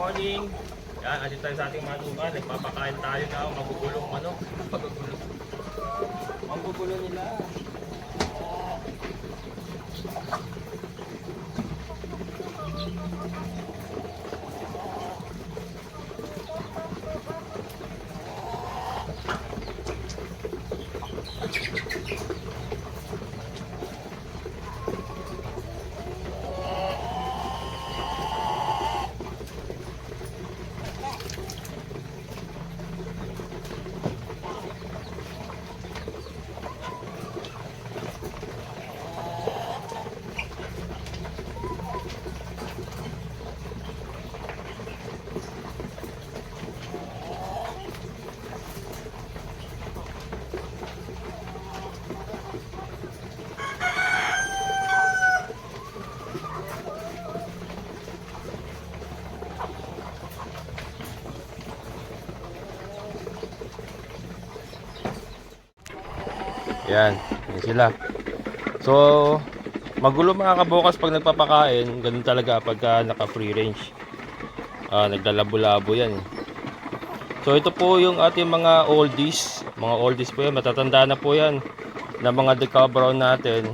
morning. Yan, andito tayo sa ating manukan. Nagpapakain tayo na magugulong manok. Magugulong. Maggugulo nila. Yan sila. So, magulo mga kabukas pag nagpapakain. Ganun talaga pagka naka free range. Naglalabo-labo yan. So, ito po yung ating mga oldies. Mga oldies po yan. Matatanda na po yan. Na mga decal brown natin.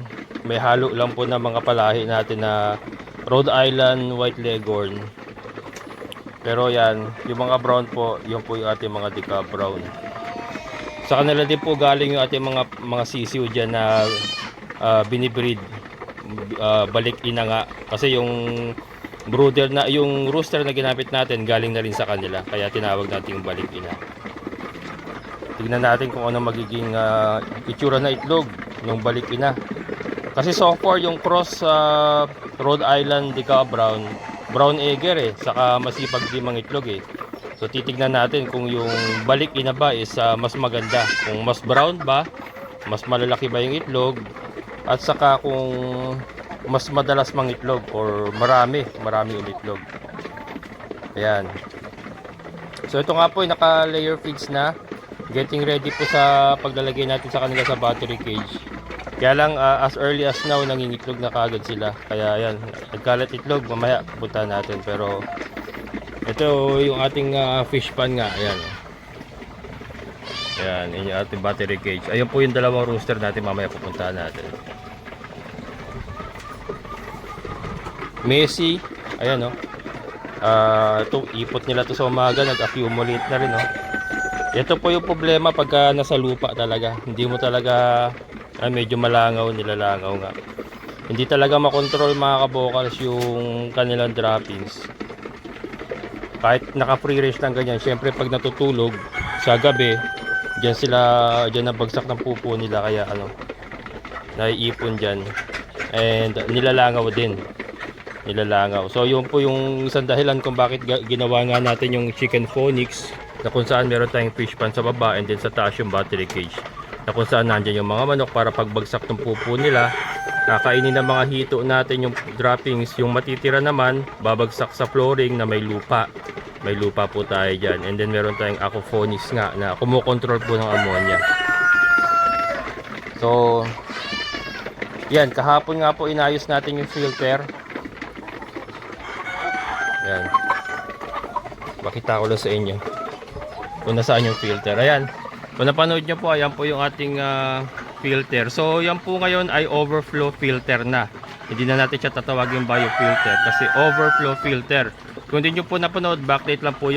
May halo lang po na mga palahi natin na Rhode Island White Leghorn. Pero yan, yung mga brown po, yun po yung ating mga decal brown. Sa kanila din po galing yung ating mga sisiw dyan na binibreed, balik ina nga. Kasi yung brooder na, yung rooster na ginamit natin galing na rin sa kanila. Kaya tinawag natin yung balik ina. Tignan natin kung ano magiging itsura na itlog ng balik ina. Kasi so far yung cross Rhode Island Deca Brown, brown egger saka masipag din mang itlog So titignan natin kung yung balik ina ba is mas maganda. Kung mas brown ba, mas malalaki ba yung itlog, at saka kung mas madalas mang itlog or marami yung itlog. Ayan. So ito nga po naka layer feeds na. Getting ready po sa paglalagay natin sa kanila sa battery cage. Kaya lang as early as now nangingitlog na kagad sila. Kaya ayan, nagkalat itlog, mamaya punta natin. Pero ito yung ating fish pan nga. Ayan. Ayan, yung ating battery cage. Ayun po yung dalawang rooster natin, mamaya pupuntahan natin. Messi. Ayan ito, ipot nila to sa umaga, nag-accumulate na rin Ito po yung problema pagka nasa lupa talaga. Hindi mo talaga medyo malangaw, nilalangaw nga. Hindi talaga makontrol mga kabokals yung kanilang droppings. Kahit naka-free range ng ganyan, syempre pag natutulog sa gabi, diyan nabagsak ng pupo nila, kaya naiipon diyan. And nilalangaw din. Nilalangaw. So yun po yung isang dahilan kung bakit ginawa nga natin yung chicken phonics, na kung saan meron tayong fish pan sa baba and then sa taas yung battery cage, na kung saan nandiyan yung mga manok para pagbagsak ng pupo nila, kakainin ng mga hito natin yung droppings, yung matitira naman babagsak sa flooring na may lupa. May lupa po tayo dyan. And then meron tayong aquaponics nga na kumukontrol po ng ammonia. So yan, kahapon nga po inayos natin yung filter. Yan, makita ko lang sa inyo kung nasaan yung filter. Ayan, kung napanood nyo po, ayan po yung ating filter. So yan po ngayon ay overflow filter na. Hindi na natin siya tatawagin biofilter kasi overflow filter. Kung hindi nyo po napanood, backdate lang po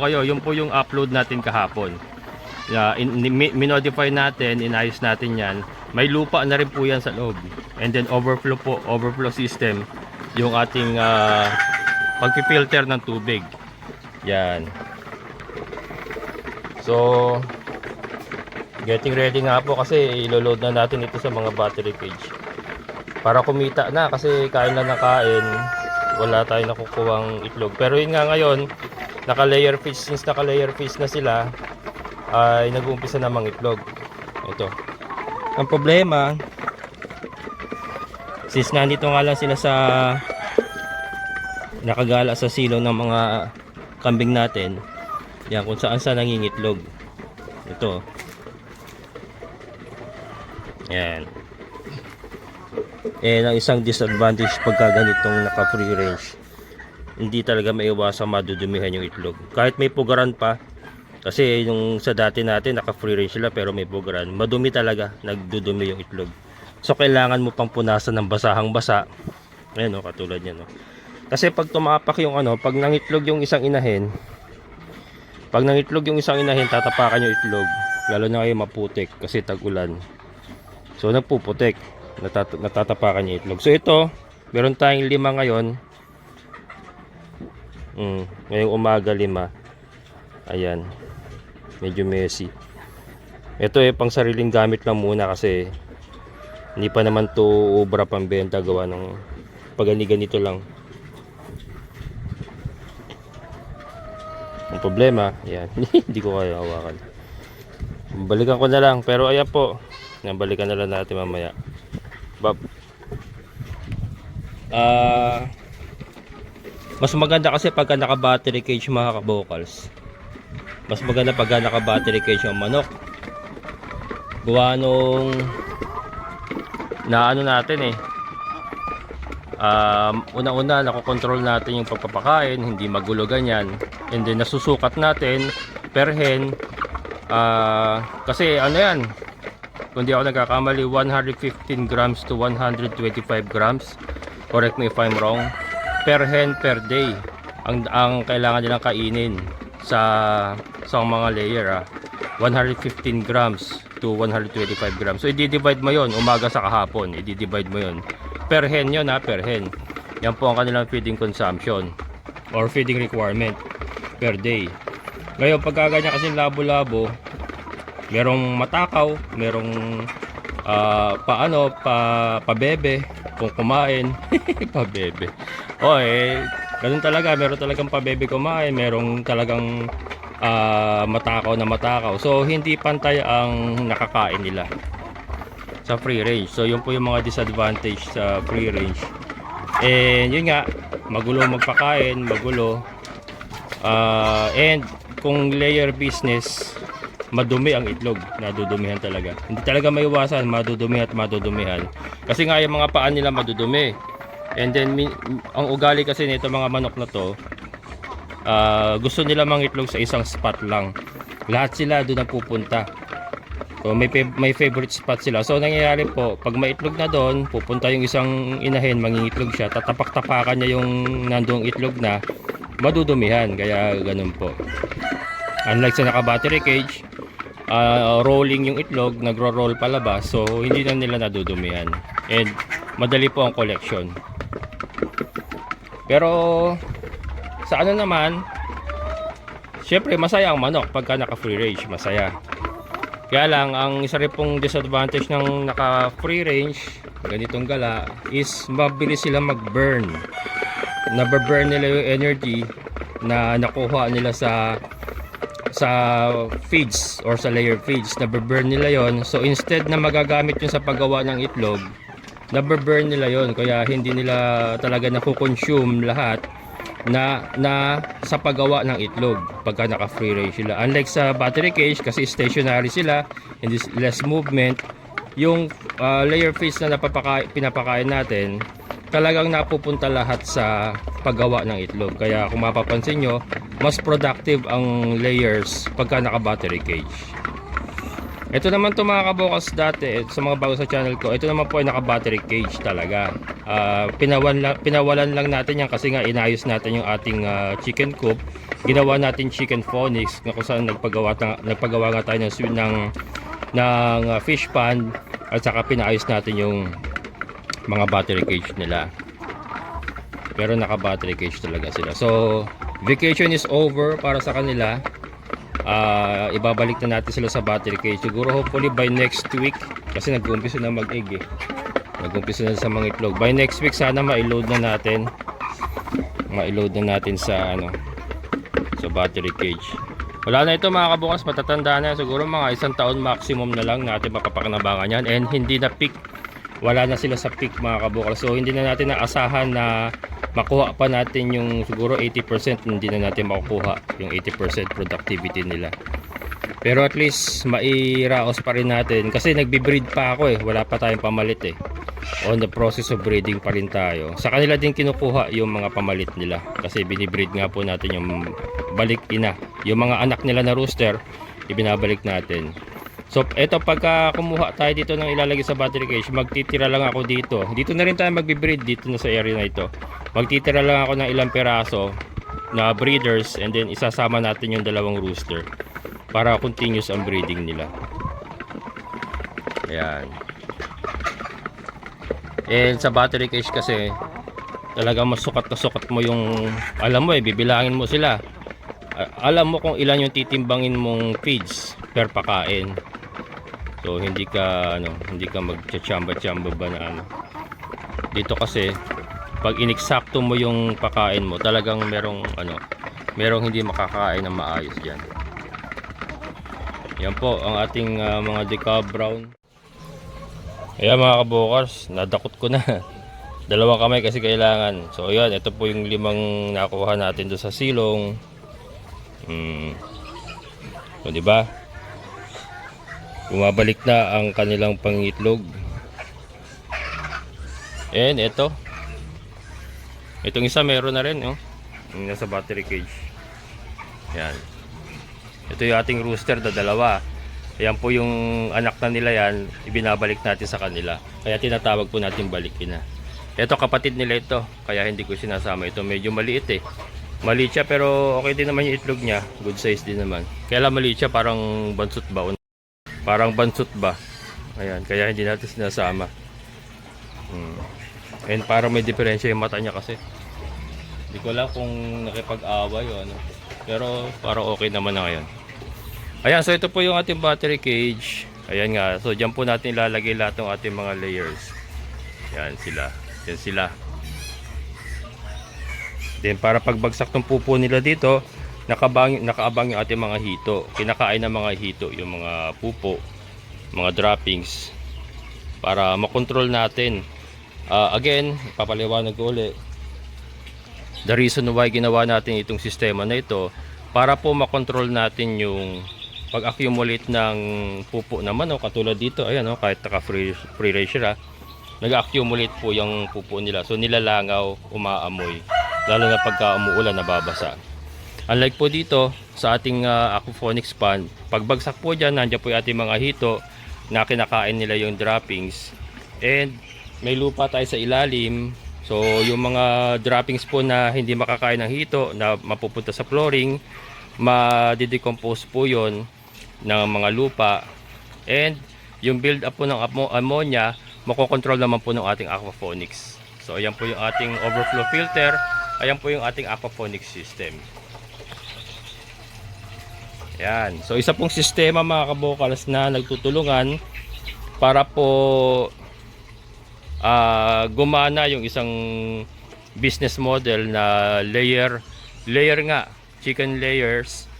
kayo. Yun po yung upload natin kahapon. Minodify natin, inayos natin yan. May lupa na rin po yan sa loob. And then overflow po, overflow system, yung ating pagpipilter ng tubig. Yan. So getting ready nga po kasi ilo-load na natin ito sa mga battery cage para kumita na, kasi kain na ng kain, wala tayong nakukuhang itlog. Pero yun nga, ngayon naka-layer fish, since naka-layer fish na sila, ay nag-uumpisa namang itlog. Ito ang problema, since nandito nga lang sila sa nakagala sa silong ng mga kambing natin, yan kung saan sa nangingitlog. Ito yan. Ang isang disadvantage pagka ganitong naka free range, hindi talaga maiwasan madudumihan yung itlog. Kahit may pugaran pa, kasi yung sa dati natin naka free range sila pero may pugaran, madumi talaga, nagdudumi yung itlog. So kailangan mo pang punasan ng basahang basa. Ayan o, katulad yan o. Kasi pag tumapak yung ano, pag nangitlog yung isang inahin, tatapakan yung itlog. Lalo na kayo maputik kasi tag-ulan. So nagpuputik, natatapakan yung itlog. So ito, meron tayong 5 ngayon. Ngayong umaga 5. Ayan. Medyo messy. Ito pang sariling gamit lang muna kasi hindi pa naman to ubra pang benta, gawa ng pagani-ganito lang. Ang problema, yan, hindi ko kaya hawakan. Balikan ko na lang, pero ayan po, nabalikan na lang natin mamaya. Mas maganda kasi pagka naka battery cage mga kabokals. Mas maganda pagka naka battery cage yung manok. Gawa nung na ano natin una-una nakokontrol natin yung pagpapakain, hindi magulo ganyan, and then nasusukat natin per hen. Kasi ano yan, kung di ako nagkakamali, 115 grams to 125 grams, correct me if I'm wrong, per hen per day ang kailangan nilang kainin sa mga layer. 115 grams to 125 grams. So i-divide mo yon umaga sa kahapon, i-divide mo yon per hen yun, per hen. Yan po ang kanilang feeding consumption or feeding requirement per day. Ngayon pagkaganyan kasi labo-labo, merong matakaw, merong pabebe kung kumain. Pabebe. Ganun talaga, meron talagang pabebe kumain, merong talagang matakaw na matakaw. So hindi pantay ang nakakain nila sa free range. So yun po yung mga disadvantage sa free range. And yun nga, magulo magpakain, magulo. And kung layer business, madumi ang itlog, nadudumihan talaga. Hindi talaga maiwasan, madudumi at madudumihan. Kasi nga yung mga paan nila madudumi. And then ang ugali kasi nito mga manok na to, gusto nila mangitlog sa isang spot lang. Lahat sila doon napupunta. So may favorite spot sila. So nangyayari po, pag maitlog na doon, pupunta yung isang inahin, mangingitlog siya, tatapak-tapakan niya yung nandoong itlog na, madudumihan. Kaya ganun po. Unlike sa naka battery cage, rolling yung itlog, nagro-roll palabas, so hindi na nila nadudumihan. And madali po ang collection. Pero sa ano naman, syempre masaya ang manok pagka naka free range, masaya. Kaya lang, ang isa rin pong disadvantage ng naka free range, ganitong gala, is mabilis sila mag-burn. Nababurn nila yung energy na nakuha nila sa feeds or sa layer feeds. Nababurn nila yon. So instead na magagamit yun sa paggawa ng itlog, nababurn nila yon. Kaya hindi nila talaga nakukonsume lahat na sa paggawa ng itlog pagka naka free range sila. Unlike sa battery cage, kasi stationary sila, hindi less movement, yung layer feeds na pinapakain natin, talagang napupunta lahat sa paggawa ng itlog. Kaya kung mapapansin nyo, mas productive ang layers pagka naka battery cage. Ito naman to mga kabokas, dati sa mga bago sa channel ko, ito naman po ay naka battery cage talaga. Pinawalan lang natin yan kasi nga inayos natin yung ating chicken coop. Ginawa natin chicken phonics, kung saan nagpagawa nga tayo ng fish pond, at saka pinaayos natin yung mga battery cage nila. Pero naka battery cage talaga sila. So vacation is over para sa kanila. Ibabalik na natin sila sa battery cage siguro, hopefully by next week, kasi nag-uumpisa na mag-egg nag-uumpisa na sa mga itlog. By next week sana ma-load na natin sa sa battery cage. Wala na ito mga kabukas, matatanda na siguro, mga 1 taon maximum na lang natin makapakinabangan yan. And hindi na peak, wala na sila sa peak mga kabukas. So hindi na natin naasahan na makuha pa natin yung siguro 80%, hindi na natin makukuha yung 80% productivity nila. Pero at least mairaos pa rin natin kasi nagbi-breed pa ako wala pa tayong pamalit on the process of breeding pa rin tayo. Sa kanila din kinukuha yung mga pamalit nila kasi binibreed nga po natin yung balik ina. Yung mga anak nila na rooster, ibinabalik natin. So eto, pagka kumuha tayo dito ng ilalagay sa battery cage, magtitira lang ako dito. Dito na rin tayo magbe-breed dito na sa area na ito. Magtitira lang ako ng ilang peraso na breeders and then isasama natin yung dalawang rooster para continuous ang breeding nila. Ayan. And sa battery cage kasi talagang masukat na sukat mo yung, alam mo bibilangin mo sila. Alam mo kung ilan yung titimbangin mong feeds per pakain. So hindi ka magcha-chamba-chamba ba na ano. Dito kasi pag ineksakto mo yung pakain mo, talagang merong hindi makakain ng maayos diyan. Yan po ang ating mga decal brown. Ayan mga kabukers, nadakot ko na. Dalawang kamay kasi kailangan. So ayan, ito po yung 5 nakuha natin doon sa silong. So diba? Bumabalik na ang kanilang pangitlog. And ito. Itong isa meron na rin, oh. Yung nasa battery cage. Yan. Ito yung ating rooster na dalawa. Ayan po yung anak na nila yan, ibinabalik natin sa kanila. Kaya tinatawag po natin balikin na. Ito kapatid nila ito, kaya hindi ko sinasama ito. Medyo maliit eh. Maliit siya pero okay din naman yung itlog niya. Good size din naman. Kaya lang maliit siya, parang bansot ba? Parang bansot ba? Ayan, kaya hindi natin sinasama. And parang may diferensya yung mata niya kasi. Hindi ko alam kung nakipag-away o ano. Pero parang okay naman na ngayon. Ayan, so ito po yung ating battery cage. Ayan nga, so dyan po natin ilalagay lahat ng ating mga layers. Yan sila. Yan sila. Then para pagbagsak ng pupo nila dito, nakaabang yung ating mga hito. Kinakain ng mga hito yung mga pupo, mga droppings, para makontrol natin. Again, papaliwanag ko ulit. The reason why ginawa natin itong sistema na ito, para po makontrol natin yung pag-accumulate ng pupo na manok. Katulad dito, ayan, kahit naka-free range siya, nag-accumulate po yung pupo nila. So nilalangaw, umaamoy, lalo na pagka umuulan, nababasa. Unlike po dito sa ating aquaponics pan, pagbagsak po dyan, nandiyan po yung ating mga hito na kinakain nila yung droppings. And may lupa tayo sa ilalim. So yung mga droppings po na hindi makakain ng hito, na mapupunta sa flooring, ma-decompose po yon ng mga lupa. And yung build up po ng ammonia, makokontrol naman po ng ating aquaponics. So ayan po yung ating overflow filter. Ayan po yung ating aquaponics system. Ayan. So isa pong sistema mga kabokals na nagtutulungan para po gumana yung isang business model na layer nga, chicken layers,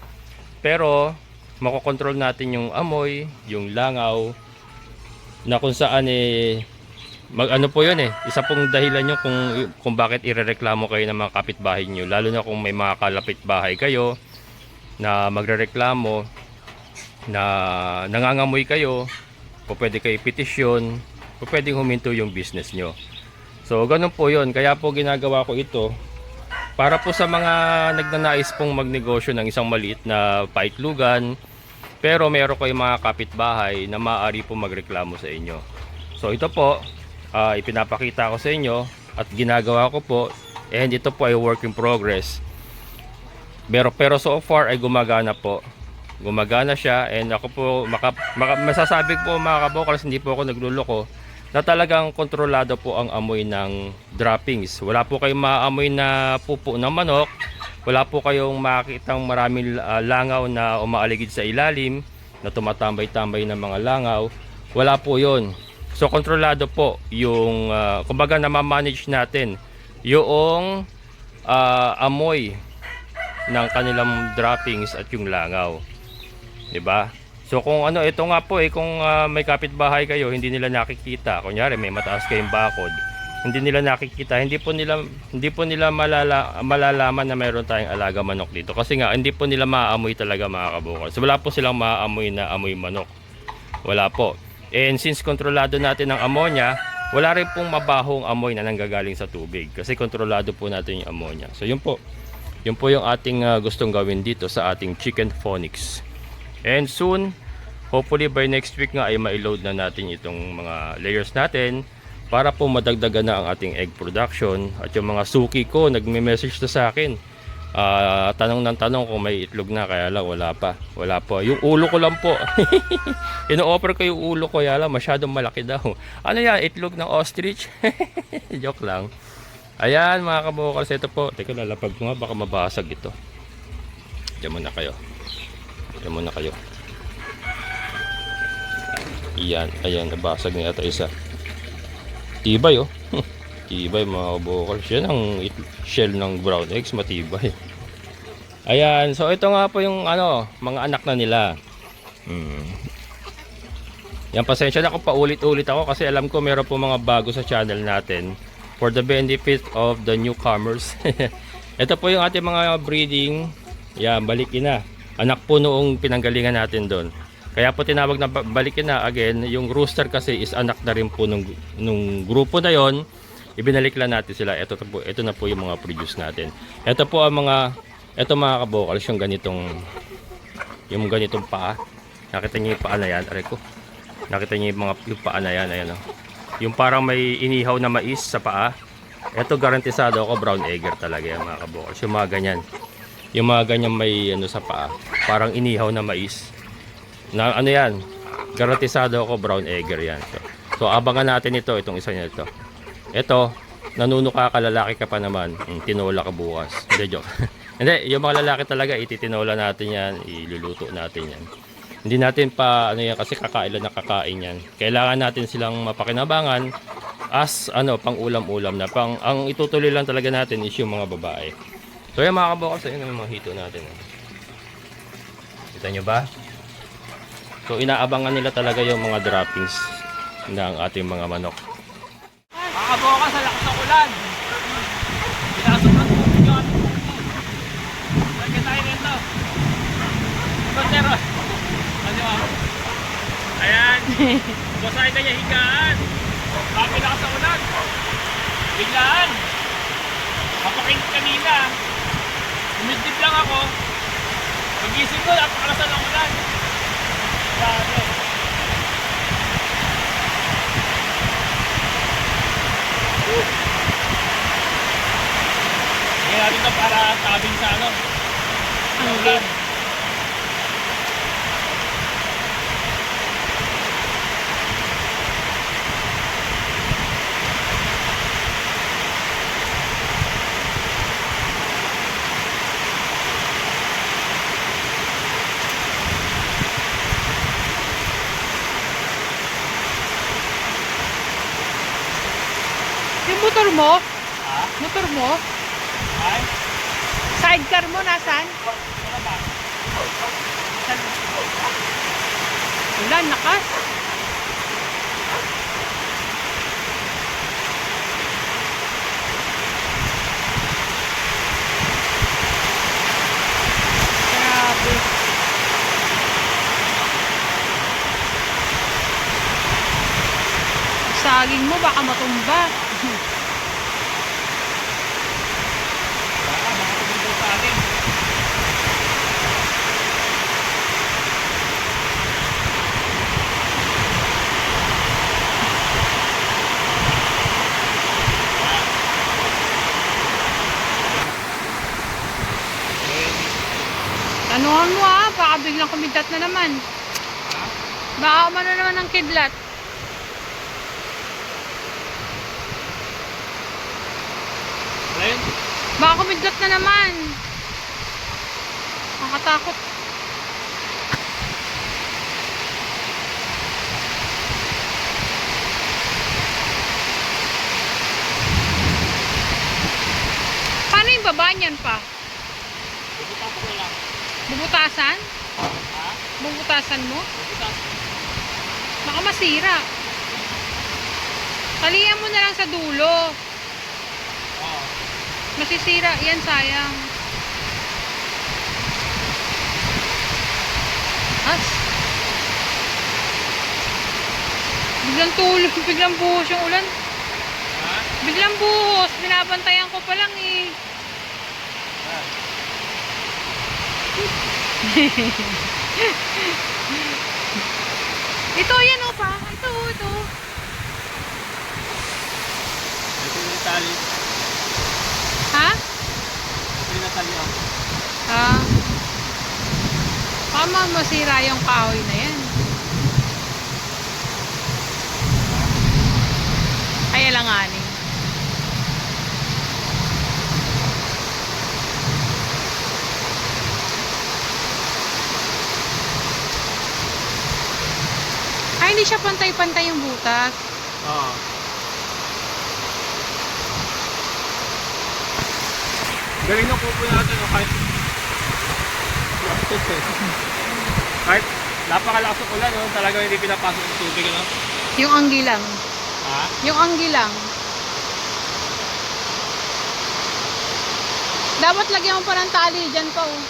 pero makokontrol natin yung amoy, yung langaw, na kung saan ano po yun isa pong dahilan nyo kung bakit irereklamo kayo ng mga kapitbahay nyo, lalo na kung may mga kalapit-bahay kayo na magrereklamo na nangangamoy kayo, po pwede kayo petisyon, po pwedeng huminto yung business nyo. So ganun po yun, kaya po ginagawa ko ito para po sa mga nagnanais pong magnegosyo ng isang maliit na paitlugan, pero meron kayong mga kapitbahay na maaari po magreklamo sa inyo. So ito po, ipinapakita ko sa inyo at ginagawa ko po, and ito po ay work in progress. Pero so far ay gumagana po. Gumagana siya, and ako po masasabi po mga kabokals, hindi po ako nagluloko, na talagang kontrolado po ang amoy ng droppings. Wala po kayong maamoy na pupo ng manok. Wala po kayong makikitang maraming langaw na umaaligid sa ilalim, na tumatambay-tambay ng mga langaw. Wala po yon. So kontrolado po yung kumbaga na-manage natin yung amoy ng kanilang droppings at yung langaw. 'Di ba? So kung ito nga po kung may kapitbahay kayo, hindi nila nakikita. Kunyari may mataas kayong bakod, hindi nila nakikita, hindi po nila malalaman na mayroon tayong alaga manok dito. Kasi nga hindi po nila maaamoy talaga mga kabukal. So wala po silang maaamoy na amoy manok. Wala po. And since kontrolado natin ang ammonia, wala rin pong mabahong amoy na nanggagaling sa tubig kasi kontrolado po natin yung ammonia. So yun po yung ating gustong gawin dito sa ating chicken phonics. And soon, hopefully by next week nga ay ma-load na natin itong mga layers natin para po madagdagan na ang ating egg production. At yung mga suki ko nagme-message na sa akin, tanong ng tanong kung may itlog na, kaya lang wala pa yung ulo ko lang po. Ino-offer ko yung ulo ko, kaya lang masyadong malaki daw. Ano yan, itlog ng ostrich? Joke lang. Ayan mga kabukals, ito po. Teka, lalapag ko nga, baka mabasag ito. Diyan muna kayo. Ayan, nabasag na yata isa. Tibay oh. Tibay mga kabukals. Yan ang shell ng brown eggs, matibay. Ayan, so ito nga po yung mga anak na nila. Yan, pasensya na kung paulit-ulit ako kasi alam ko meron po mga bago sa channel natin for the benefit of the newcomers. Ito po yung ating mga breeding. Yan, balikin na. Anak po noong pinanggalingan natin doon. Kaya po tinawag na balikin na again. Yung rooster kasi is anak na rin po nung grupo na yon. Ibinalik lang natin sila. Ito na po yung mga produce natin. Ito po ang mga kabukals, yung ganitong paa. Nakita niyo yung paa na yan, aray ko. Nakita niyo yung paa na yan, ayan oh. Yung parang may inihaw na mais sa paa. Ito garantisado ako brown egger talaga yan mga kabukals. Yung mga ganyan. Yung mga ganyan may sa paa. Parang inihaw na mais. Na yan. Garantisado ako brown egger yan. So abangan natin itong isa niya ito. Ito, nanunuka ka, lalaki ka pa naman. Tinola ka bukas. Hindi, joke. Hindi, yung mga lalaki talaga, ititinola natin yan. Iluluto natin yan. Hindi natin pa, yan, kasi kakailan na kakain yan. Kailangan natin silang mapakinabangan as, pang ulam-ulam na. Ang itutuloy lang talaga natin is yung mga babae. So, yan mga kabukals, ayun yung mga hito natin. Kita nyo ba? So, inaabangan nila talaga yung mga droppings ng ating mga manok. Mga kabukals, sa lakas ng ulan. Pinasok ng tubig yung ating puso. Lagyan tayo nito. Pero, ayan. Basahin na niya higaan. Bakit lakas ng ulan? Biglaan. Mapakinig kanina. Umidip lang ako. Pag-isip ko, napakalasan ng ulan. Grabe. Ngayon natin ito para tabing sa ulan. Yung motor mo? Ha? Motor mo? Ay? Sidecar mo nasaan? Wala ba? Wala, nakas. Grabe. Saging mo baka matumba. Baka makatubig sa atin. Tanuhan mo baka biglang kumidlat na naman. Baka umano naman ng kidlat. Ayun. Baka kumidlat na naman. Nakakatakot. Paano yung baba niyan pa? Bubutasan ko lang. Bubutasan? Ha? Bubutasan mo? Bubutasan. Baka masira. Talihan mo na lang sa dulo. Oo. Masisira yan, sayang. As. Biglang tulog, biglang buhos yung ulan. Biglang buhos. Binabantayan ko pa lang eh. Ito, yan o pa. Ito. Ito yung tali. Ha? Ito yung natali ako. Ah. Baka masira yung kahoy na yan. Ay, alanganin. Ay, hindi siya pantay-pantay yung butas. Oo. Galing ng pupo natin, no? Kahit napakalakas ng ulan, no? Talagang hindi pinapasok ng tubig, no? Yung anggi lang. Ha? Yung anggi lang. Dapat lagyan mo pa ng tali dyan pa oh.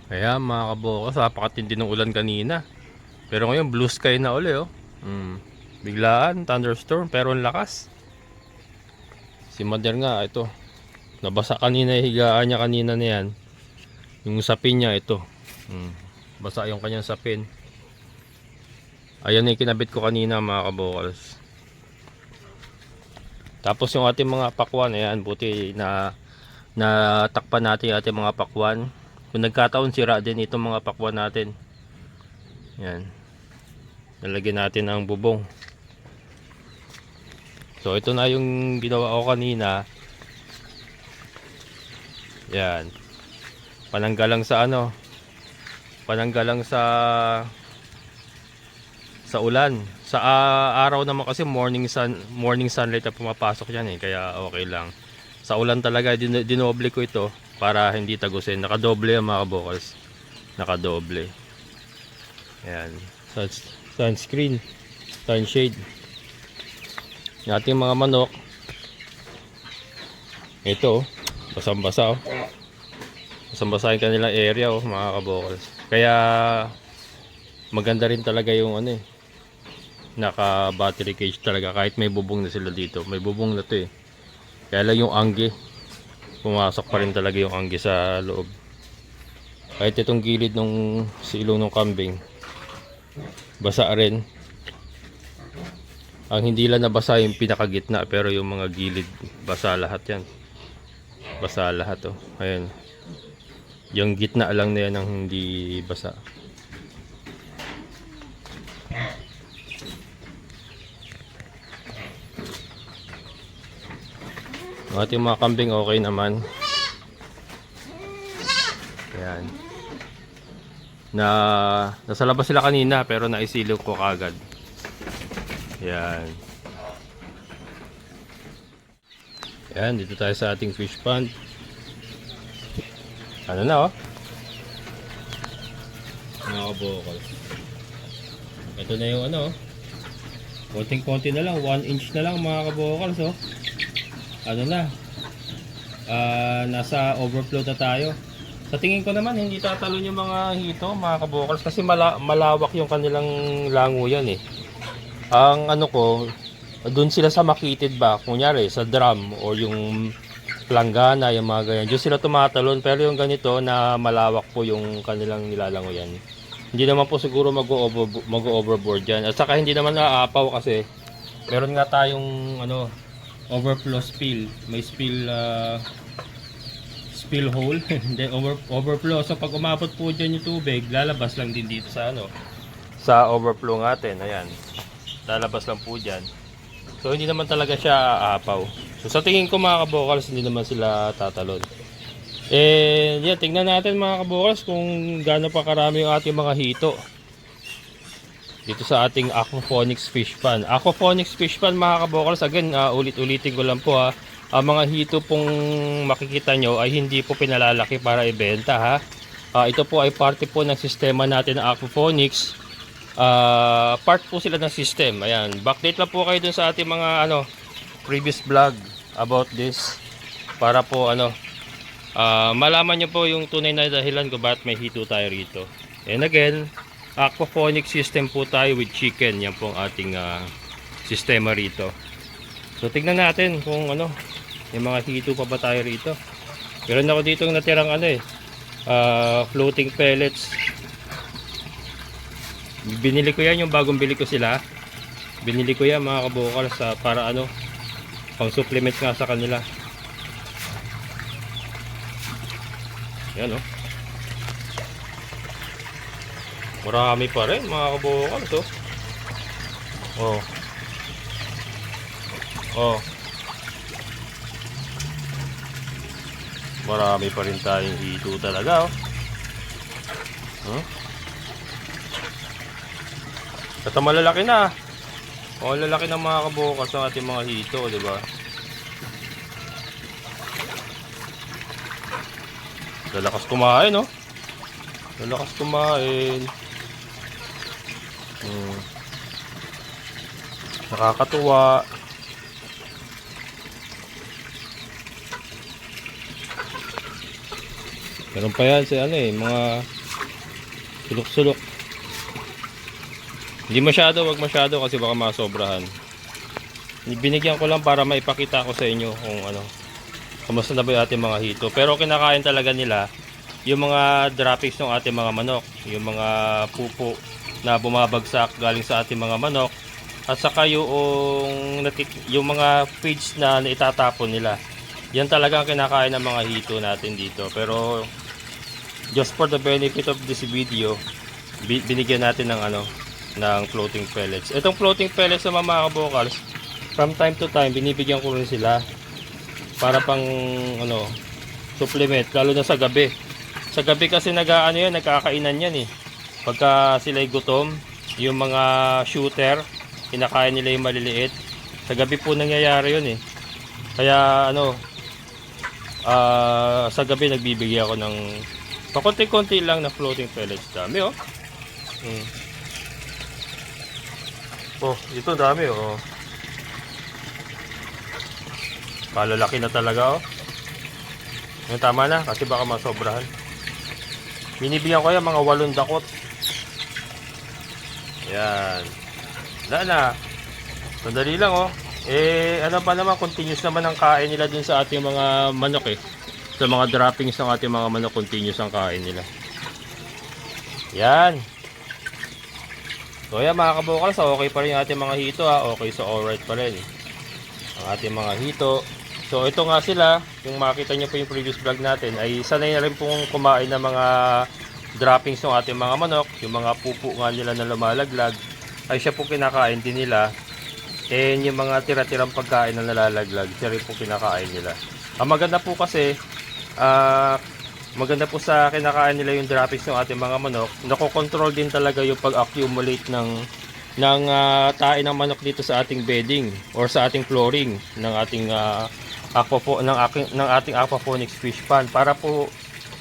Kaya mga kabokas, napakatindi ng ulan kanina. Pero ngayon blue sky na uli oh. Biglaan, thunderstorm pero ang lakas. Si Mother nga ito. Nabasa kanina yung higaan niya kanina na yan. Yung sapin niya ito. Basa yung kanyang sapin. Ayan yung kinabit ko kanina mga kabokals. Tapos yung ating mga pakwan, ayan, buti na natakpan natin yung ating mga pakwan. Kung nagkataon sira din itong mga pakwan natin. Yan. Nalagyan natin ng bubong. So ito na yung ginawa ko kanina. Yan. Pananggalang sa ano? Pananggalang sa ulan. Sa araw naman kasi morning sunlight na pumapasok diyan eh, kaya okay lang. Sa ulan talaga dinoble ko ito para hindi tagusin. Nakadoble ang mga kabokals. Nakadoble. Yan. Sunscreen, sunshade. Yung ating mga manok. Ito, basang-basa oh. Basang-basa yung kanilang area oh, mga kabokals. Kaya maganda rin talaga yung ano eh. Naka battery cage talaga kahit may bubong na sila dito. May bubong na to eh. Kaya lang yung anggi. Pumasok pa rin talaga yung anggi sa loob. Kahit itong gilid ng silong ng kambing. Basa rin. Ang hindi lang nabasa yung pinakagitna pero yung mga gilid basa lahat yan. Basa lahat oh. Ayun. Yung gitna lang na yan ang hindi basa. Ang ating mga kambing okay naman. Ayan. Nasa labas sila kanina pero naisilip ko kagad. Ayan. Ayan, dito tayo sa ating fish pond. Ano na oh? Mga kabokal. Ito na yung ano. Konting-konti na lang, 1 inch na lang mga kabokal oh. Ano na? Nasa overflow na tayo. Sa tingin ko naman hindi tatalon yung mga hito mga kabokals kasi malawak yung kanilang languyan eh. Ang ano ko, doon sila sa makitid ba, kunyari sa drum o yung planggana, yung mga ganyan, doon sila tumatalon. Pero yung ganito na malawak po yung kanilang nilalanguyan, hindi naman po siguro mag-overboard yan. At saka hindi naman naaapaw kasi meron nga tayong ano, overflow spill. May spill hole. Hindi, overflow. So pag umabot po dyan yung tubig, lalabas lang din dito sa ano, sa overflow natin. Ayan, lalabas lang po dyan. So hindi naman talaga siya aapaw. So sa tingin ko mga kabokals, hindi naman sila tatalon. And yan, tingnan natin mga kabokals kung gaano pa karami yung ating mga hito dito sa ating aquaponics fish pond. Aquaponics fish pond mga kabokals, again, ulit-ulitin ko lang po ha. Ang mga hito pong makikita nyo ay hindi po pinalalaki para ibenta ha. Ito po ay parte po ng sistema natin ng aquaponics. Part po sila ng system. Ayan, backdate lang po kayo dun sa ating mga ano, previous vlog. about this para po malaman nyo po yung tunay na dahilan kung bakit may hito tayo rito. And again, aquaponic system po tayo with chicken. Yan po ang ating sistema rito. So tignan natin kung may mga hito pa ba tayo rito. Meron ako dito natirang floating pellets. Binili ko yan yung bagong bili ko sila. Binili ko yan mga kabukal para pang supplement nga sa kanila. Yan marami pa rin mga kabukal marami pa rin tayong hito talaga At malalaki na. Lalaki ng mga kabukas ng ating mga hito, di ba? Lalakas kumain, Lalakas kumain. Nakakatuwa. Meron pa yan mga sulok-sulok. Hindi masyado, wag masyado kasi baka masobrahan. Binigyan ko lang para maipakita ko sa inyo kung kamusta na ba yung ating mga hito. Pero kinakain talaga nila yung mga droppings ng ating mga manok, yung mga pupo na bumabagsak galing sa ating mga manok, at saka yung mga feeds na itatapon nila. Yan talaga ang kinakain ng mga hito natin dito. Pero just for the benefit of this video, binigyan natin ng floating pellets. Itong floating pellets sa mga kabukals, from time to time binibigyan ko rin sila para pang supplement, lalo na sa gabi. Sa gabi kasi nagkakainan yan pagka sila'y gutom, yung mga shooter kinakain nila yung maliliit. Sa gabi po nangyayari yun kaya sa gabi nagbibigay ako ng pakonti-konti lang na floating pellets. Dami ito dami Palalaki na talaga Yung tama na kasi baka masobrahan. Binibigyan ko yan mga 8 dakot. Yan. Wala na. Sandali lang pa naman, continuous naman ang kain nila dun sa ating mga manok Sa mga droppings ng ating mga manok, continuous ang kain nila. Yan. So yan mga kabukal, okay pa rin yung ating mga hito Okay, so alright pa rin ang ating mga hito. So ito nga sila, yung makita nyo po yung previous vlog natin, ay sanay na rin pong kumain ng mga droppings ng ating mga manok. Yung mga pupo nga nila na lumalaglag ay siya po kinakain din nila. And yung mga tira-tirang pagkain na nalalaglag, siya rin po kinakain nila. Ang maganda po kasi maganda po sa kinakain nila yung droppings ng ating mga manok. Nakokontrol din talaga yung pag-accumulate ng tae ng manok dito sa ating bedding or sa ating flooring ng ating ating aquaponics fish pond, para po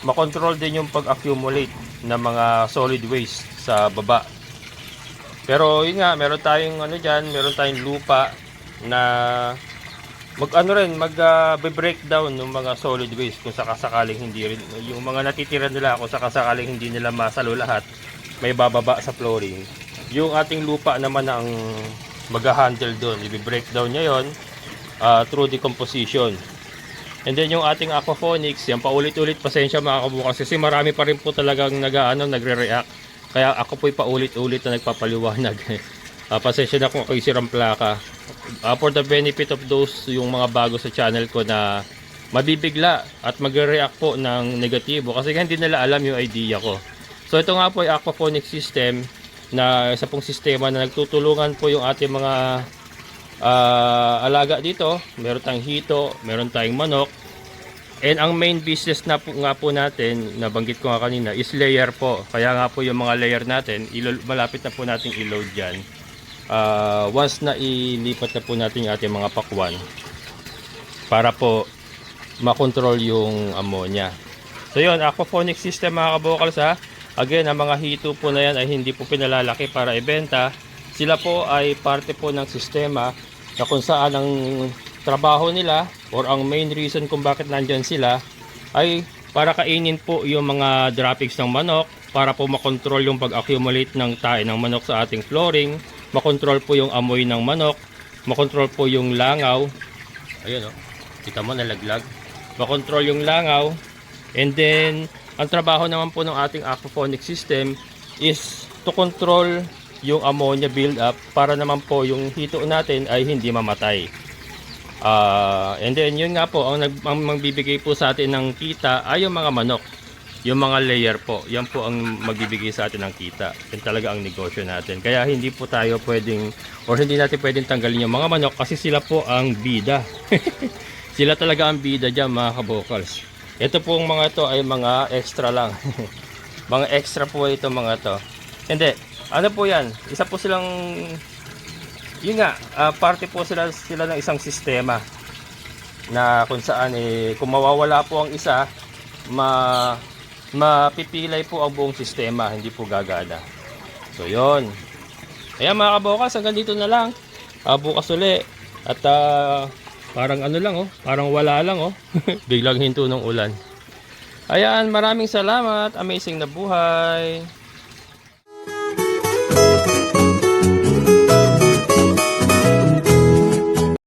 makontrol din yung pag-accumulate ng mga solid waste sa baba. Pero yun nga, meron tayong meron tayong lupa na mag-breakdown ng mga solid waste kung sakasakaling hindi rin, yung mga natitira nila kung sakasakaling hindi nila masalo lahat, may bababa sa flooring. Yung ating lupa naman ang mag-handle doon, i-breakdown niya yon through decomposition. And then yung ating aquaponics, yan paulit-ulit, pasensya mga kabukas kasi marami pa rin po talagang nagre-react. Kaya ako po'y paulit-ulit na nagpapaliwanag. Pasensya na kung ako'y sirang plaka. For the benefit of those yung mga bago sa channel ko na mabibigla at magre-react po ng negatibo kasi hindi nila alam yung idea ko. So ito nga po ay aquaponics system na isa pong sistema na nagtutulungan po yung ating mga alaga dito. Meron tayong hito, meron tayong manok. And ang main business na po, nga po natin, nabanggit ko nga kanina, is layer po. Kaya nga po yung mga layer natin, malapit na po natin i-load dyan. Once na ilipat na po natin yung ating mga pakwan para po makontrol yung ammonia. So yun, aquaponics system mga kabokals Again, ang mga hito po na yan ay hindi po pinalalaki para ibenta. Sila po ay parte po ng sistema na kung saan ang trabaho nila or ang main reason kung bakit nandyan sila ay para kainin po yung mga droppings ng manok, para po makontrol yung pag-accumulate ng tae ng manok sa ating flooring, makontrol po yung amoy ng manok, makontrol po yung langaw. Ayun, oh, kita mo nalaglag. Makontrol yung langaw. And then ang trabaho naman po ng ating aquaponic system is to control yung ammonia build up para naman po yung hito natin ay hindi mamatay. And then yun nga po ang magbibigay po sa atin ng kita ay yung mga manok, yung mga layer po. Yan po ang magbibigay sa atin ng kita. Yan talaga ang negosyo natin. Kaya hindi po tayo pwedeng or hindi natin pwedeng tanggalin yung mga manok kasi sila po ang bida. Sila talaga ang bida dyan, mga kabokals. Ito pong mga to ay mga extra lang. Mga extra po ito mga to. Hindi, ano po yan? Isa po silang, yun nga, parte po sila ng isang sistema na kung saan kung mawawala po ang isa, mapipilay po ang buong sistema, hindi po gagana. So yun. Ayan mga kabokas, hanggang dito na lang. Bukas uli. At parang ano lang oh, parang wala lang oh. Biglang hinto ng ulan. Ayan, maraming salamat. Amazing na buhay.